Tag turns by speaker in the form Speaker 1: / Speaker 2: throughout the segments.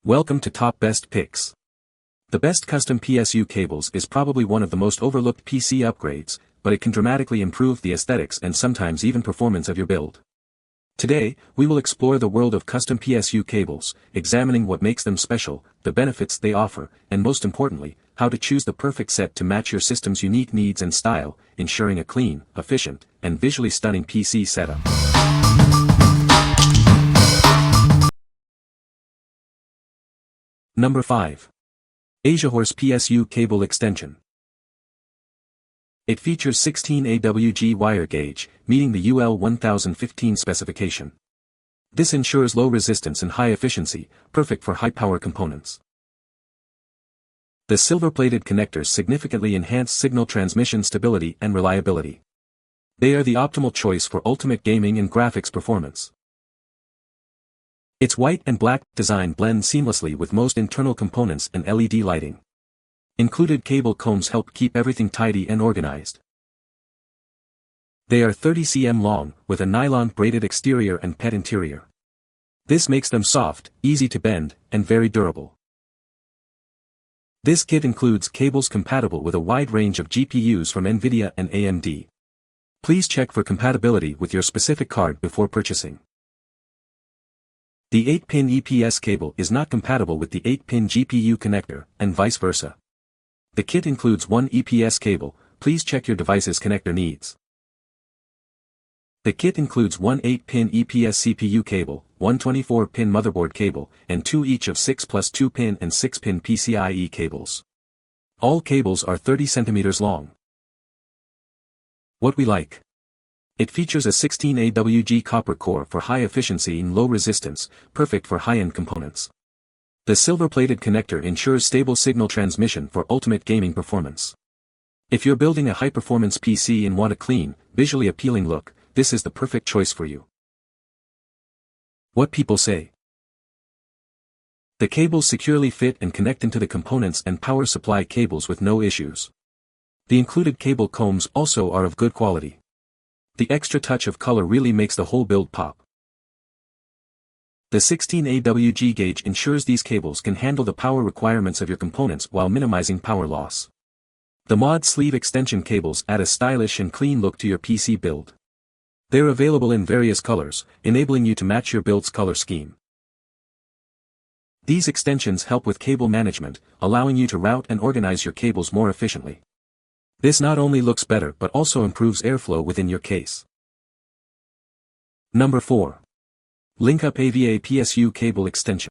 Speaker 1: Welcome to Top Best Picks. The best custom PSU cables is probably one of the most overlooked PC upgrades, but it can dramatically improve the aesthetics and sometimes even performance of your build. Today, we will explore the world of custom PSU cables, examining what makes them special, the benefits they offer, and most importantly, how to choose the perfect set to match your system's unique needs and style, ensuring a clean, efficient, and visually stunning PC setup. Number 5. AsiaHorse PSU Cable Extension. It features 16 AWG wire gauge, meeting the UL 1015 specification. This ensures low resistance and high efficiency, perfect for high-power components. The silver-plated connectors significantly enhance signal transmission stability and reliability. They are the optimal choice for ultimate gaming and graphics performance. Its white and black design blend seamlessly with most internal components and LED lighting. Included cable combs help keep everything tidy and organized. They are 30 cm long, with a nylon braided exterior and PET interior. This makes them soft, easy to bend, and very durable. This kit includes cables compatible with a wide range of GPUs from NVIDIA and AMD. Please check for compatibility with your specific card before purchasing. The 8-pin EPS cable is not compatible with the 8-pin GPU connector, and vice versa. The kit includes one EPS cable. Please check your device's connector needs. The kit includes one 8-pin EPS CPU cable, one 24-pin motherboard cable, and two each of 6 plus 2-pin and 6-pin PCIe cables. All cables are 30 cm long. What we like. It features a 16 AWG copper core for high efficiency and low resistance, perfect for high-end components. The silver-plated connector ensures stable signal transmission for ultimate gaming performance. If you're building a high-performance PC and want a clean, visually appealing look, this is the perfect choice for you. What people say. The cables securely fit and connect into the components and power supply cables with no issues. The included cable combs also are of good quality. The extra touch of color really makes the whole build pop. The 16 AWG gauge ensures these cables can handle the power requirements of your components while minimizing power loss. The mod sleeve extension cables add a stylish and clean look to your PC build. They're available in various colors, enabling you to match your build's color scheme. These extensions help with cable management, allowing you to route and organize your cables more efficiently. This not only looks better but also improves airflow within your case. Number 4. LINKUP AVA PSU Cable Extension.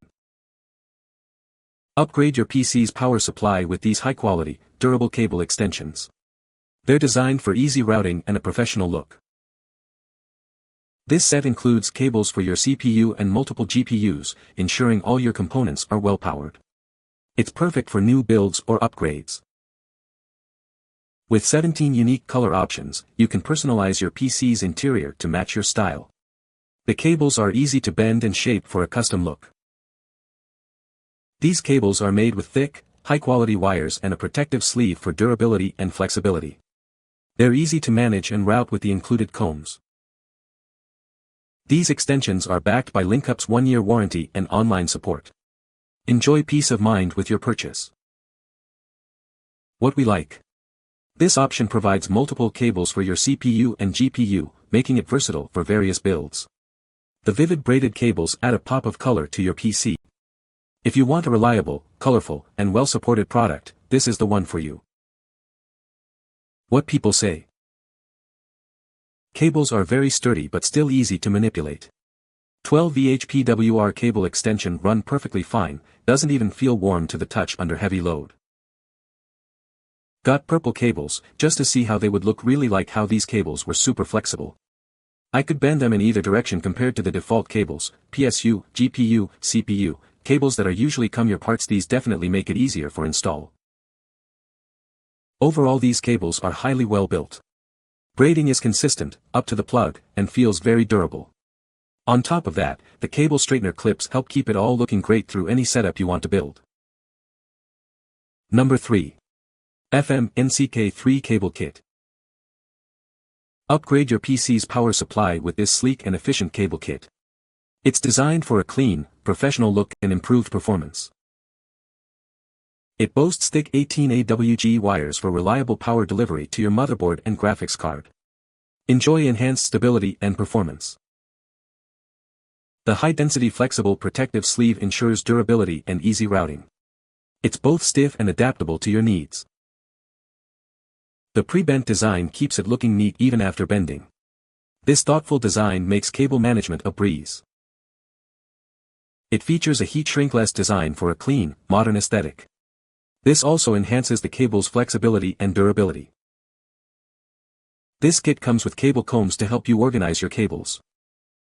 Speaker 1: Upgrade your PC's power supply with these high-quality, durable cable extensions. They're designed for easy routing and a professional look. This set includes cables for your CPU and multiple GPUs, ensuring all your components are well-powered. It's perfect for new builds or upgrades. With 17 unique color options, you can personalize your PC's interior to match your style. The cables are easy to bend and shape for a custom look. These cables are made with thick, high-quality wires and a protective sleeve for durability and flexibility. They're easy to manage and route with the included combs. These extensions are backed by LINKUP's 1-year warranty and online support. Enjoy peace of mind with your purchase. What we like. This option provides multiple cables for your CPU and GPU, making it versatile for various builds. The vivid braided cables add a pop of color to your PC. If you want a reliable, colorful, and well-supported product, this is the one for you. What people say. Cables are very sturdy but still easy to manipulate. 12 VHPWR cable extension run perfectly fine, doesn't even feel warm to the touch under heavy load. Got purple cables, just to see how they would look. Really like how these cables were super flexible. I could bend them in either direction compared to the default cables, PSU, GPU, CPU, cables that are usually come your parts. These definitely make it easier for install. Overall, these cables are highly well built. Braiding is consistent, up to the plug, and feels very durable. On top of that, the cable straightener clips help keep it all looking great through any setup you want to build. Number 3. Fm-NCK3 Cable Kit. Upgrade your PC's power supply with this sleek and efficient cable kit. It's designed for a clean, professional look and improved performance. It boasts thick 18 AWG wires for reliable power delivery to your motherboard and graphics card. Enjoy enhanced stability and performance. The high-density flexible protective sleeve ensures durability and easy routing. It's both stiff and adaptable to your needs. The pre-bent design keeps it looking neat even after bending. This thoughtful design makes cable management a breeze. It features a heat-shrink-less design for a clean, modern aesthetic. This also enhances the cable's flexibility and durability. This kit comes with cable combs to help you organize your cables.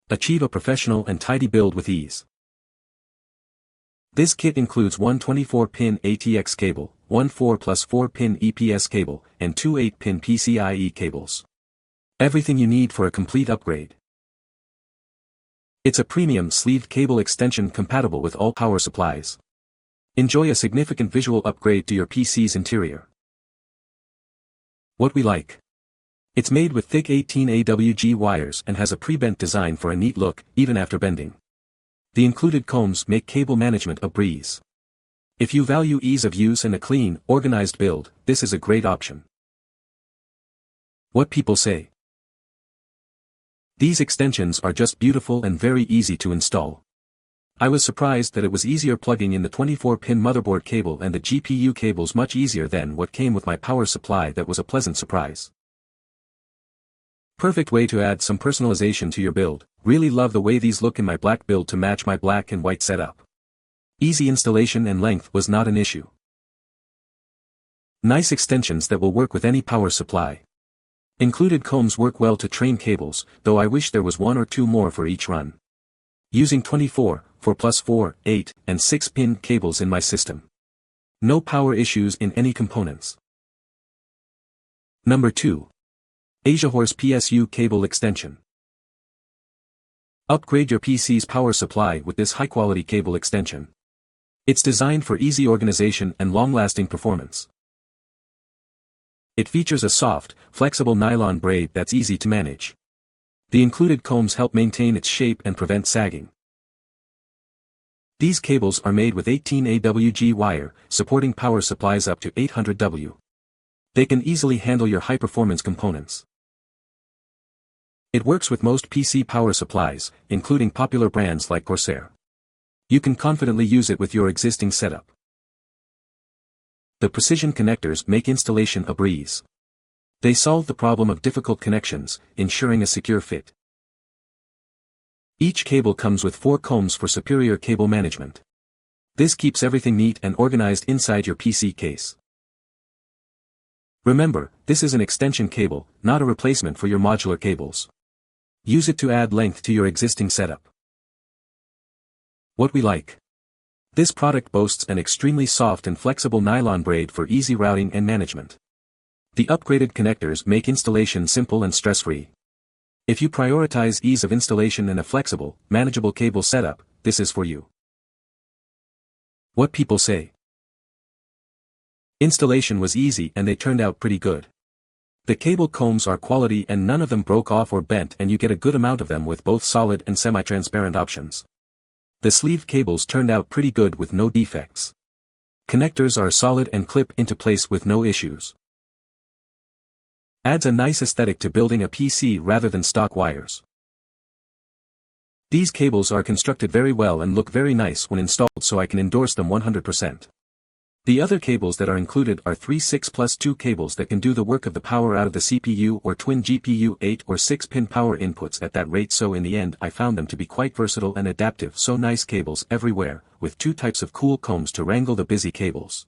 Speaker 1: Achieve a professional and tidy build with ease. This kit includes one 24-pin ATX cable, one 4+4-pin EPS cable, and two 8-pin PCIe cables. Everything you need for a complete upgrade. It's a premium sleeved cable extension compatible with all power supplies. Enjoy a significant visual upgrade to your PC's interior. What we like. It's made with thick 18 AWG wires and has a pre-bent design for a neat look, even after bending. The included combs make cable management a breeze. If you value ease of use and a clean, organized build, this is a great option. What people say. These extensions are just beautiful and very easy to install. I was surprised that it was easier plugging in the 24-pin motherboard cable and the GPU cables much easier than what came with my power supply. That was a pleasant surprise. Perfect way to add some personalization to your build. Really love the way these look in my black build to match my black and white setup. Easy installation and length was not an issue. Nice extensions that will work with any power supply. Included combs work well to train cables, though I wish there was one or two more for each run. Using 24, 4+4, 8, and 6-pin cables in my system. No power issues in any components. Number 2. AsiaHorse PSU Cable Extension. Upgrade your PC's power supply with this high-quality cable extension. It's designed for easy organization and long-lasting performance. It features a soft, flexible nylon braid that's easy to manage. The included combs help maintain its shape and prevent sagging. These cables are made with 18 AWG wire, supporting power supplies up to 800 W. They can easily handle your high-performance components. It works with most PC power supplies, including popular brands like Corsair. You can confidently use it with your existing setup. The precision connectors make installation a breeze. They solve the problem of difficult connections, ensuring a secure fit. Each cable comes with 4 combs for superior cable management. This keeps everything neat and organized inside your PC case. Remember, this is an extension cable, not a replacement for your modular cables. Use it to add length to your existing setup. What we like. This product boasts an extremely soft and flexible nylon braid for easy routing and management. The upgraded connectors make installation simple and stress-free. If you prioritize ease of installation and a flexible, manageable cable setup, this is for you. What people say. Installation was easy and they turned out pretty good. The cable combs are quality and none of them broke off or bent, and you get a good amount of them with both solid and semi-transparent options. The sleeve cables turned out pretty good with no defects. Connectors are solid and clip into place with no issues. Adds a nice aesthetic to building a PC rather than stock wires. These cables are constructed very well and look very nice when installed, so I can endorse them 100%. The other cables that are included are 3 6+2 cables that can do the work of the power out of the CPU or twin GPU 8 or 6-pin power inputs at that rate, so in the end I found them to be quite versatile and adaptive. So nice cables everywhere, with 2 types of cool combs to wrangle the busy cables.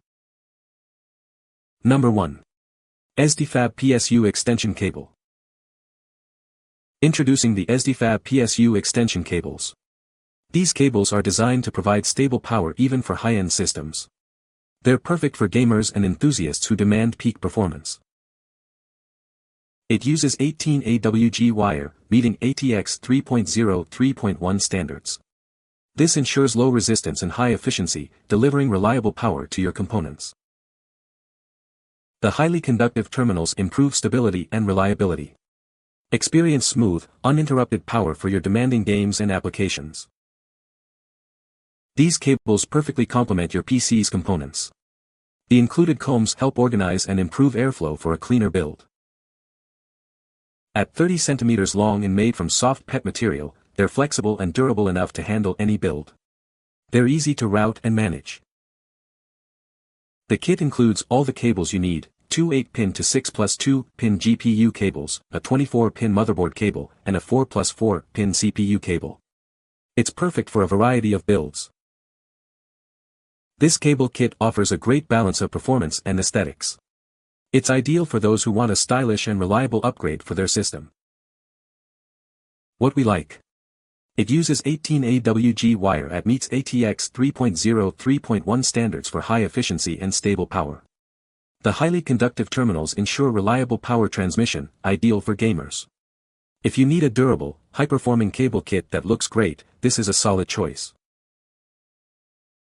Speaker 1: Number 1. EZDIY-FAB PSU Extension Cable. Introducing the EZDIY-FAB PSU Extension Cables. These cables are designed to provide stable power even for high-end systems. They're perfect for gamers and enthusiasts who demand peak performance. It uses 18 AWG wire, meeting ATX 3.0 3.1 standards. This ensures low resistance and high efficiency, delivering reliable power to your components. The highly conductive terminals improve stability and reliability. Experience smooth, uninterrupted power for your demanding games and applications. These cables perfectly complement your PC's components. The included combs help organize and improve airflow for a cleaner build. At 30 cm long and made from soft PET material, they're flexible and durable enough to handle any build. They're easy to route and manage. The kit includes all the cables you need, two 8-pin to 6+2-pin GPU cables, a 24-pin motherboard cable, and a 4+4-pin CPU cable. It's perfect for a variety of builds. This cable kit offers a great balance of performance and aesthetics. It's ideal for those who want a stylish and reliable upgrade for their system. What we like. It uses 18 AWG wire at meets ATX 3.0 3.1 standards for high efficiency and stable power. The highly conductive terminals ensure reliable power transmission, ideal for gamers. If you need a durable, high-performing cable kit that looks great, this is a solid choice.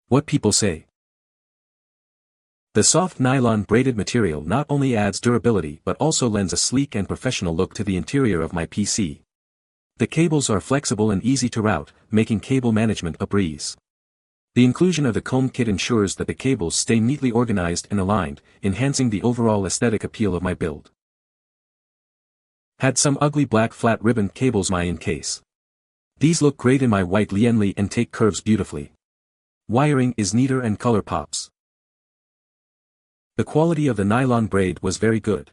Speaker 1: What people say. The soft nylon braided material not only adds durability but also lends a sleek and professional look to the interior of my PC. The cables are flexible and easy to route, making cable management a breeze. The inclusion of the comb kit ensures that the cables stay neatly organized and aligned, enhancing the overall aesthetic appeal of my build. Had some ugly black flat ribbon cables in case. These look great in my white Lienli and take curves beautifully. Wiring is neater and color pops. The quality of the nylon braid was very good.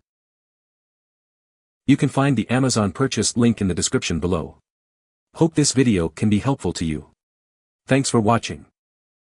Speaker 1: You can find the Amazon purchase link in the description below. Hope this video can be helpful to you. Thanks for watching.